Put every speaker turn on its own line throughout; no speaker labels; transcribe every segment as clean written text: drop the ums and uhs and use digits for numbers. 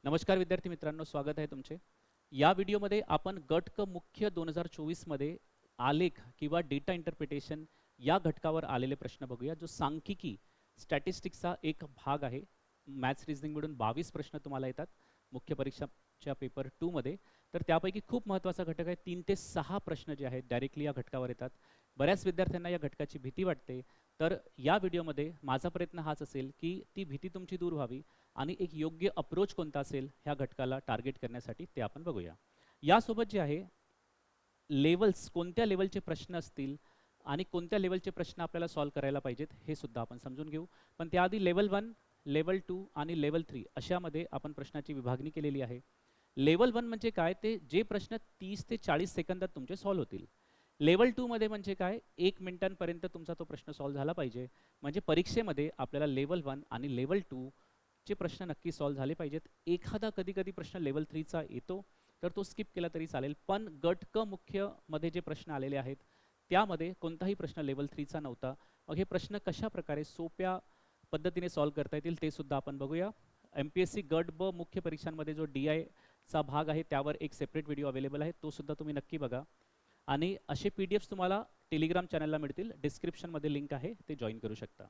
नमस्कार विद्यार्थी मित्रांनो, स्वागत आहे तुमचे. या व्हिडिओमध्ये आपण गट क मुख्य 2024 मध्ये आलेख किंवा डेटा इंटरप्रिटेशन या घटकावर आलेले प्रश्न बघूया, जो सांख्यिकी स्टॅटिस्टिक्सचा एक भाग आहे. मॅथ्स रिझनिंग मिळून 22 प्रश्न तुम्हाला येतात मुख्य परीक्षाच्या पेपर 2 मध्ये. तर त्यापैकी खूप महत्त्वाचा घटक आहे. 3 ते 6 प्रश्न जे आहेत डायरेक्टली या घटकावर येतात. बऱ्याच विद्यार्थ्यांना या घटकाची भीती वाटते. तर या व्हिडिओमध्ये माझा प्रयत्न हाच असेल की ती भीती तुमची दूर व्हावी आणि एक योग्य अप्रोच कोणता असेल ह्या घटकाला टार्गेट करण्यासाठी ते आपण बघूया. यासोबत जे आहे लेवल्स, कोणत्या लेवलचे प्रश्न असतील आणि कोणत्या लेवलचे प्रश्न आपल्याला सॉल्व करायला पाहिजेत हे सुद्धा आपण समजून घेऊ. पण त्याआधी लेवल 1, लेवल 2 आणि लेवल 3 अशामध्ये आपण प्रश्नाची विभागणी केलेली आहे. लेवल 1 म्हणजे काय, ते जे प्रश्न 30 ते 40 सेकंदात तुमचे सॉल्व होतील. लेवल 2 मध्ये म्हणजे काय, 1 मिनिटांपर्यंत तुमचा तो प्रश्न सॉल्व झाला पाहिजे. म्हणजे परीक्षेमध्ये आपल्याला लेवल 1 आणि लेवल 2 चे प्रश्न नक्की सॉल्व झाले पाहिजेत. एखादा कधी कधी प्रश्न लेवल 3 चा येतो तर तो स्किप केला तरी चालेल, पण गट क मुख्य मध्ये जे प्रश्न आलेले आहेत त्यामध्ये कोणताही प्रश्न लेवल 3 चा नव्हता. मग हे प्रश्न कशा प्रकारे सोप्या पद्धतीने सॉल्व करता येतील ते सुद्धा आपण बघूया. MPSC गट ब मुख्य परीक्षांमध्ये जो DI चा भाग आहे त्यावर एक सेपरेट व्हिडिओ अवेलेबल आहे, तो सुद्धा तुम्ही नक्की बघा. आणि असे PDFs तुम्हाला टेलिग्राम चॅनलला मिळतील, डिस्क्रिप्शनमध्ये लिंक आहे, ते जॉईन करू शकता.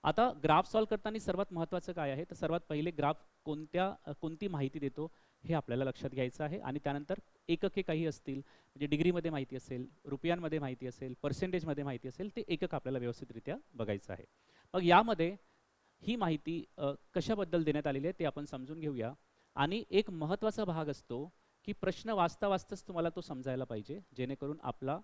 आता ग्राफ सॉल्व करताना सर्वात महत्त्वाचं काय आहे, तर सर्वात पहिले ग्राफ कोणती माहिती देतो हे आपल्याला लक्षात घ्यायचं आहे. आणि त्यानंतर एकके काही असतील, म्हणजे डिग्रीमध्ये माहिती असेल, रुपयांमध्ये माहिती असेल, पर्सेंटेजमध्ये माहिती असेल, ते एकक आपल्याला व्यवस्थितरित्या बघायचं आहे. मग यामध्ये ही माहिती कशाबद्दल देण्यात आलेली आहे ते आपण समजून घेऊया. आणि एक महत्त्वाचा भाग असतो की प्रश्न वाचता वाचताच तुम्हाला तो समजायला पाहिजे, जेणेकरून आपला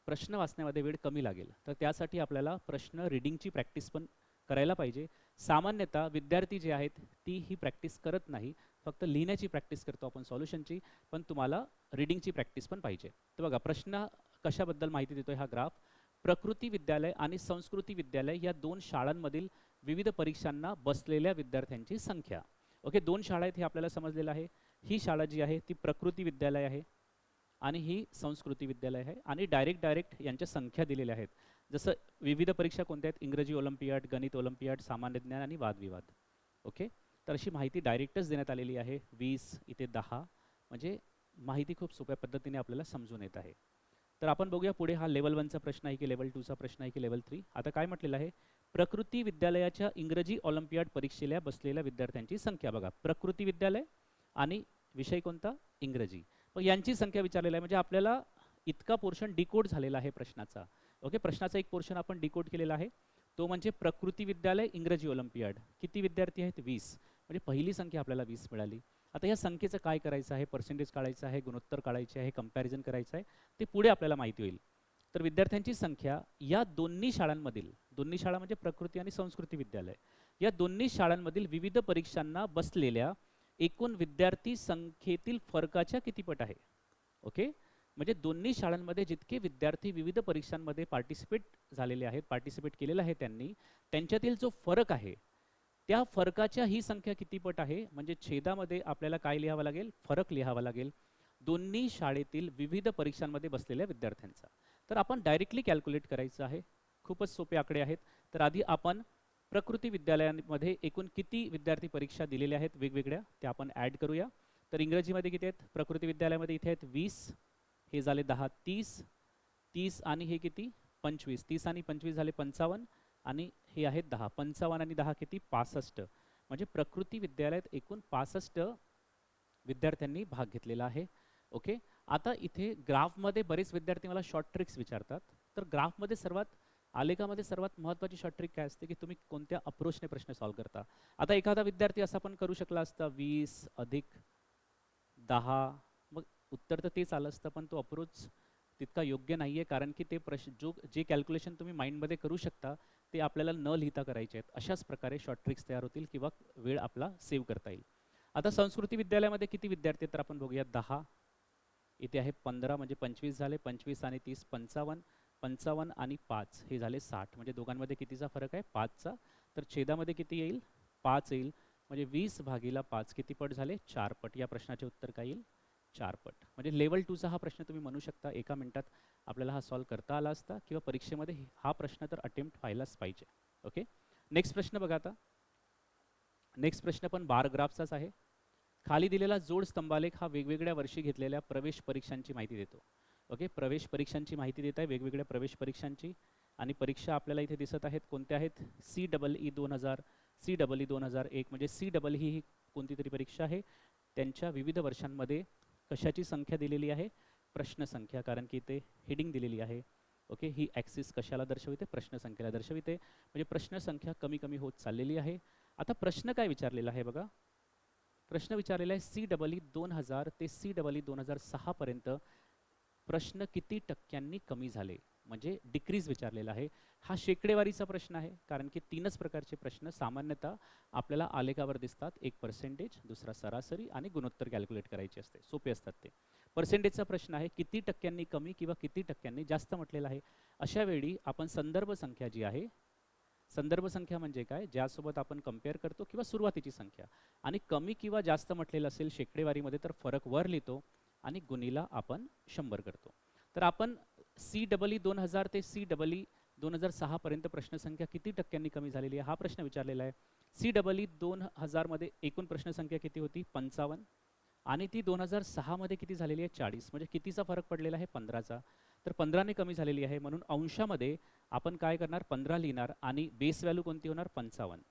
प्रश्न वाचण्यामध्ये वेळ कमी लागेल. तर त्यासाठी आपल्याला प्रश्न रीडिंगची प्रॅक्टिस पण करायला पाहिजे. सामान्यतः विद्यार्थी जे आहेत ती ही प्रॅक्टिस करत नाही, फक्त लिहिण्याची प्रॅक्टिस करतो आपण सॉल्युशनची, पण तुम्हाला रीडिंगची प्रॅक्टिस पण पाहिजे. तर बघा प्रश्न कशाबद्दल माहिती देतोय हा ग्राफ. प्रकृती विद्यालय आणि संस्कृती विद्यालय या दोन शाळांमधील विविध परीक्षांना बसलेल्या विद्यार्थ्यांची संख्या. ओके, दोन शाळा आहेत हे आपल्याला समजलेलं आहे. ही शाळा जी आहे ती प्रकृती विद्यालय आहे आणि ही संस्कृती विद्यालय आहे. आणि डायरेक्ट यांच्या संख्या दिलेल्या आहेत. जसं विविध परीक्षा कोणत्या आहेत, इंग्रजी ऑलिम्पियाड, गणित ऑलिम्पियाड, सामान्य ज्ञान आणि वादविवाद. ओके, तर अशी माहिती डायरेक्टच देण्यात आलेली आहे. 20 इथे 10, म्हणजे माहिती खूप सोप्या पद्धतीने आपल्याला समजून येत आहे. तर आपण बघूया पुढे, हा लेवल 1 चा प्रश्न आहे की लेवल 2 चा प्रश्न आहे की लेवल 3. आता काय म्हटलेलं आहे, प्रकृती विद्यालयाच्या इंग्रजी ऑलिम्पियाड परीक्षेला बसलेल्या विद्यार्थ्यांची संख्या. बघा प्रकृती विद्यालय आणि विषय कोणता, इंग्रजी. मग यांची संख्या विचारलेली आहे, म्हणजे आपल्याला इतका पोर्शन डिकोड झालेला आहे प्रश्नाचा. ओके, प्रश्नाचा एक पोर्शन आपण डिकोड केलेला आहे, तो म्हणजे प्रकृती विद्यालय इंग्रजी ऑलिम्पियाड. किती विद्यार्थी आहेत, 20, म्हणजे पहिली संख्या आपल्याला 20 मिळाली. आता या संख्येचं काय करायचं आहे, पर्सेंटेज काढायचं आहे, गुणोत्तर काढायचे आहे, कंपॅरिझन करायचं आहे, ते पुढे आपल्याला माहिती होईल. तर विद्यार्थ्यांची संख्या या दोन्ही शाळांमधील, दोन्ही शाळा म्हणजे प्रकृती आणि संस्कृती विद्यालय, या दोन्ही शाळांमधील विविध परीक्षांना बसलेल्या एकूण विद्यार्थी संख्येतील फरकाच्या किती पट आहे. ओके, म्हणजे दोन्ही शाळांमध्ये जितके विद्यार्थी विविध परीक्षांमध्ये पार्टिसिपेट झालेले आहेत, पार्टिसिपेट केलेलं आहे त्यांनी, त्यांच्यातील जो फरक आहे त्या फरकाच्या ही संख्या किती पट आहे. म्हणजे छेदामध्ये आपल्याला काय लिहावं लागेल, फरक लिहावा लागेल दोन्ही शाळेतील विविध परीक्षांमध्ये बसलेल्या विद्यार्थ्यांचा. तर आपण डायरेक्टली कॅल्क्युलेट करायचं आहे, खूपच सोपे आकडे आहेत. तर आधी आपण प्रकृती विद्यालयांमध्ये एकूण किती विद्यार्थी परीक्षा दिलेल्या आहेत वेगवेगळ्या, त्या आपण ॲड करूया. तर इंग्रजीमध्ये किती आहेत, प्रकृती विद्यालयामध्ये इथे आहेत 20, हे झाले 10, 30, 30 आणि हे किती 25, 30 आणि 25 झाले 55, आणि हे आहेत 10, 55 आणि 10 किती 65. म्हणजे प्रकृती विद्यालयात एकूण 65 विद्यार्थ्यांनी भाग घेतलेला आहे. ओके, आता इथे ग्राफमध्ये बरेच विद्यार्थी मला शॉर्ट ट्रिक्स विचारतात. तर ग्राफमध्ये आलेखामध्ये सर्वात महत्त्वाची शॉर्ट ट्रिक काय असते की तुम्ही कोणत्या अप्रोचने प्रश्न सॉल्व करता. आता एखादा विद्यार्थी असा पण करू शकला असता 20 अधिक 10, मग उत्तर तर तेच आलं असतं, पण तो अप्रोच तितका योग्य नाही आहे, कारण की ते जे कॅल्क्युलेशन तुम्ही माइंडमध्ये करू शकता ते आपल्याला न लिहिता करायचे आहेत. अशाच प्रकारे शॉर्ट ट्रिक्स तयार होतील किंवा वेळ आपला सेव्ह करता येईल. आता संस्कृती विद्यालयामध्ये किती विद्यार्थी तर आपण बघूया, 10, इथे आहे 15, म्हणजे 25 झाले, 25 आणि 30 55, 55 आणि 5 हे झाले 60, म्हणजे दोघांमध्ये कितीचा फरक आहे, 5चा. तर छेदामध्ये किती येईल, 5 येईल, म्हणजे 20 भागीला 5 किती पट झाले, 4 पट. या प्रश्नाचे उत्तर काय येईल, 4 पट. म्हणजे लेवल 2 चा हा प्रश्न तुम्ही म्हणू शकता एका मिनिटात आपल्याला हा सॉल्व करता आला असता, किंवा परीक्षेमध्ये हा प्रश्न तर अटेम्प्ट व्हायलाच पाहिजे. ओके, नेक्स्ट प्रश्न बघा. आता नेक्स्ट प्रश्न पण बार ग्राफचाच आहे. खाली दिलेला जोड स्तंभालेख हा वेगवेगळ्या वर्षी घेतलेल्या प्रवेश परीक्षांची माहिती देतो. ओके, प्रवेश परीक्षांची माहिती देत आहे, वेगवेगळ्या प्रवेश परीक्षांची. आणि परीक्षा आपल्याला इथे दिसत आहेत, कोणत्या आहेत? CEE 2000, CEE 2001, म्हणजे CEE ही कोणती तरी परीक्षा आहे. त्यांच्या विविध वर्षांमध्ये कशाची संख्या दिलेली आहे? प्रश्न संख्या, कारण की इथे हेडिंग दिलेली आहे. ओके, ही ॲक्सिस कशाला दर्शविते? प्रश्न संख्येला दर्शविते. म्हणजे प्रश्न संख्या कमी कमी होत चाललेली आहे. आता प्रश्न काय विचारलेला आहे बघा. प्रश्न विचारलेला आहे CEE 2000 ते CEE 2006 पर्यंत प्रश्न किती टक्क्यांनी कमी झाले, म्हणजे डिक्रीज विचारलेला आहे. हा शेकडेवारीचा प्रश्न आहे, कारण की 3च प्रकारचे प्रश्न सामान्यतः आपल्याला आलेखावर दिसतात. एक पर्सेंटेज, दुसरा सरासरी आणि गुणोत्तर कॅल्क्युलेट करायचे असते, सोपे असतात ते. पर्सेंटेजचा प्रश्न आहे, किती टक्क्यांनी कमी किंवा किती टक्क्यांनी जास्त म्हटलेला आहे. अशा वेळी आपण संदर्भ संख्या जी आहे, संदर्भ संख्या म्हणजे काय? ज्यासोबत आपण कंपेअर करतो किंवा सुरुवातीची संख्या, आणि कमी किंवा जास्त म्हटलेलं असेल शेकडेवारीमध्ये तर फरक वर लिहितो आणि गुणीला आपण 100 करतो. तर आपण CEE 2000 ते CEE 2006 पर्यंत प्रश्नसंख्या किती टक्क्यांनी कमी झालेली आहे हा प्रश्न विचारलेला आहे. CEE 2000 मध्ये एकूण प्रश्नसंख्या किती होती? 55, आणि ती 2006 मध्ये किती झालेली आहे? 40. म्हणजे कितीचा फरक पडलेला आहे? 15चा. तर 15ने कमी झालेली आहे, म्हणून अंशामध्ये आपण काय करणार? 15 लिहिणार आणि बेस व्हॅल्यू कोणती होणार? 55,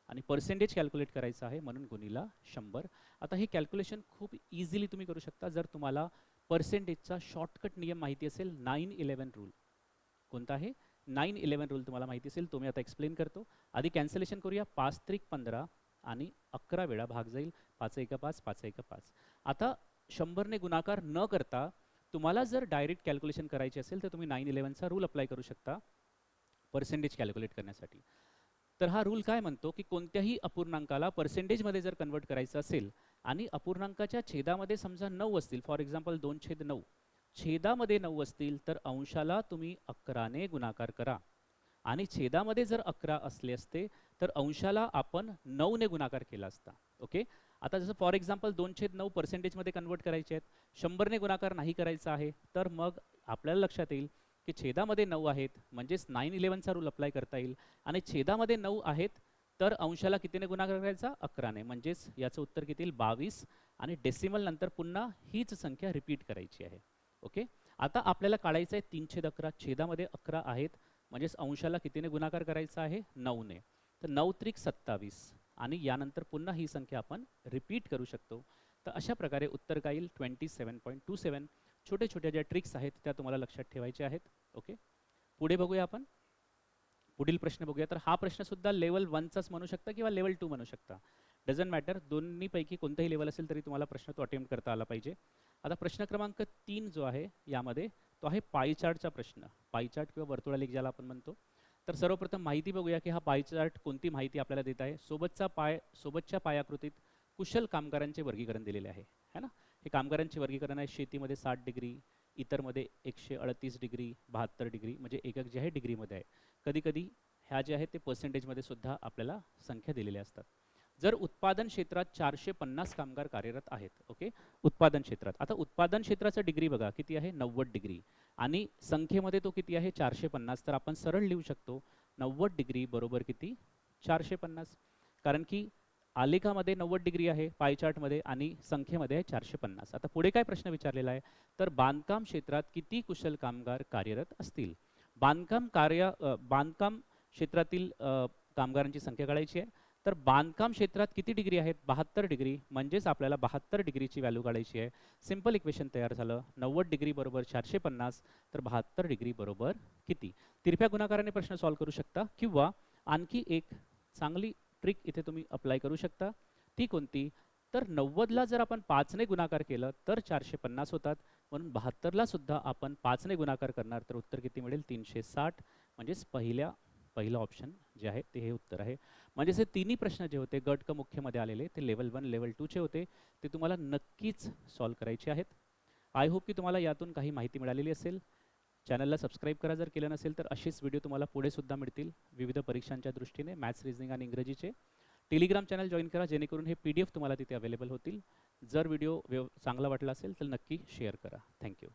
आणि पर्सेंटेज कॅल्क्युलेट करायचं आहे म्हणून गुणीला 100. आता हे कॅल्क्युलेशन खूप इझिली तुम्ही करू शकता जर तुम्हाला पर्सेंटेजचा शॉर्टकट नियम माहिती असेल. 9-11 रूल. कोणता आहे? 9-11 रूल तुम्हाला माहिती असेल, तो मी आता एक्सप्लेन करतो. आधी कॅन्सलेशन करूया. 5 त्रिक 15 आणि 11 वेळा भाग जाईल. 5 1 5, 5 1 5. आता 100ने गुणाकार न करता तुम्हाला जर डायरेक्ट कॅल्क्युलेशन करायची असेल तर तुम्ही 9-11चा रूल अप्लाय करू शकता पर्सेंटेज कॅल्क्युलेट करण्यासाठी. तर हा रूल काय म्हणतो की कोणत्याही अपूर्णांकाला पर्सेंटेजमध्ये जर कन्वर्ट करायचं असेल आणि अपूर्णांकाच्या छेदामध्ये समजा 9 असतील, फॉर एक्झाम्पल 2/9, छेदामध्ये 9 असतील तर अंशाला तुम्ही 11ने गुणाकार करा, आणि छेदामध्ये जर 11 असले असते तर अंशाला आपण 9ने गुणाकार केला असता. ओके, आता जसं फॉर एक्झाम्पल 2/9 पर्सेंटेजमध्ये कन्वर्ट करायचे आहेत, 100ने गुणाकार नाही करायचा आहे, तर मग आपल्याला लक्षात येईल की छेदामध्ये 9 आहेत, म्हणजेच 9-11चा रूल अप्लाय करता येईल. आणि छेदामध्ये 9 आहेत तर अंशाला कितीने गुणाकार करायचा? 11ने. म्हणजेच याचं उत्तर किती येईल? 22. आणि डेसिमल नंतर पुन्हा हीच संख्या रिपीट करायची आहे. ओके, आता आपल्याला काढायचं आहे 3/11. छेदामध्ये 11 आहेत, म्हणजेच अंशाला कितीने गुणाकार करायचा आहे? 9ने. तर 9 त्रिक 27, आणि यानंतर पुन्हा ही संख्या आपण रिपीट करू शकतो. तर अशा प्रकारे उत्तर काय येईल? 27.27. छोटे छोटे ज्या ट्रिक्स आहेत त्या तुम्हाला लक्षात ठेवायच्या आहेत. ओके, पुढे बघूया आपण. पुढील प्रश्न बघूया. तर हा प्रश्न सुद्धा लेवल 1चाच म्हणू शकता किंवा लेवल 2 म्हणू शकता, डझंट मॅटर. दोन्हीपैकी कोणताही लेवल असेल तरी तुम्हाला प्रश्न तो अटेम्प्ट करता आला पाहिजे. आता प्रश्न क्रमांक 3 जो आहे यामध्ये तो आहे पाई चार्टचा प्रश्न. पाई चार्ट किंवा वर्तुळालेख ज्याला आपण म्हणतो. तर सर्वप्रथम माहिती बघूया की हा पाई चार्ट कोणती माहिती आपल्याला देत आहे. सोबतच्या पायाकृतीत कुशल कामगारांचे वर्गीकरण दिलेले आहे, है ना. हे कामगारांचे वर्गीकरण आहे. शेतीमध्ये 60 डिग्री, इतरमध्ये 138 डिग्री, 72 डिग्री, म्हणजे एकक जे आहे डिग्रीमध्ये आहे. कधी कधी ह्या जे आहेत ते पर्सेंटेजमध्ये सुद्धा आपल्याला संख्या दिलेल्या असतात. जर उत्पादन क्षेत्रात 450 कामगार कार्यरत आहेत. ओके, उत्पादन क्षेत्रात. आता उत्पादन क्षेत्राचं डिग्री बघा किती आहे? 90 डिग्री, आणि संख्येमध्ये तो किती आहे? 450. तर आपण सरळ लिहू शकतो 90 डिग्री बरोबर किती? 450. कारण की आलेखामध्ये 90 डिग्री आहे पाय चार्टमध्ये, आणि संख्येमध्ये आहे 450. आता पुढे काय प्रश्न विचारलेला आहे? तर बांधकाम क्षेत्रात किती कुशल कामगार कार्यरत असतील? बांधकाम क्षेत्रातील कामगारांची संख्या काढायची आहे. तर बांधकाम क्षेत्रात किती डिग्री आहेत? 72 डिग्री, म्हणजेच आपल्याला 72 डिग्रीची व्हॅल्यू काढायची आहे. सिंपल इक्वेशन तयार झालं. 90 डिग्री बरोबर 450, तर 72 डिग्री बरोबर किती? तिरप्या गुणाकाराने प्रश्न सॉल्व्ह करू शकता, किंवा आणखी एक चांगली ट्रिक इथे तुम्ही अप्लाय करू शकता. ती कोणती? तर 90ला जर आपण 5ने गुणाकार केलं तर 450 होतात, म्हणून 72ला सुद्धा आपण 5ने गुणाकार करणार तर उत्तर किती मिळेल? 360. म्हणजेच पहिलं ऑप्शन जे आहे ते हे उत्तर आहे. म्हणजे हे तिन्ही प्रश्न जे होते गट क मुख्यमध्ये आलेले ते लेवल 1 लेवल 2चे होते. ते तुम्हाला नक्कीच सॉल्व्ह करायचे आहेत. आय होप की तुम्हाला यातून काही माहिती मिळालेली असेल. चॅनलला सबस्क्राईब करा जर केलं नसेल तर. असेच व्हिडिओ तुम्हाला पुढे सुद्धा मिळतील विविध परीक्षांच्या दृष्टीने, मॅथ्स, रिजनिंग आणि इंग्रजीचे. टेलिग्राम चॅनल जॉईन करा, जेणेकरून हे PDF तुम्हाला तिथे अवेलेबल होतील. जर व्हिडिओ चांगला वाटला असेल तर नक्की शेअर करा. थँक्यू.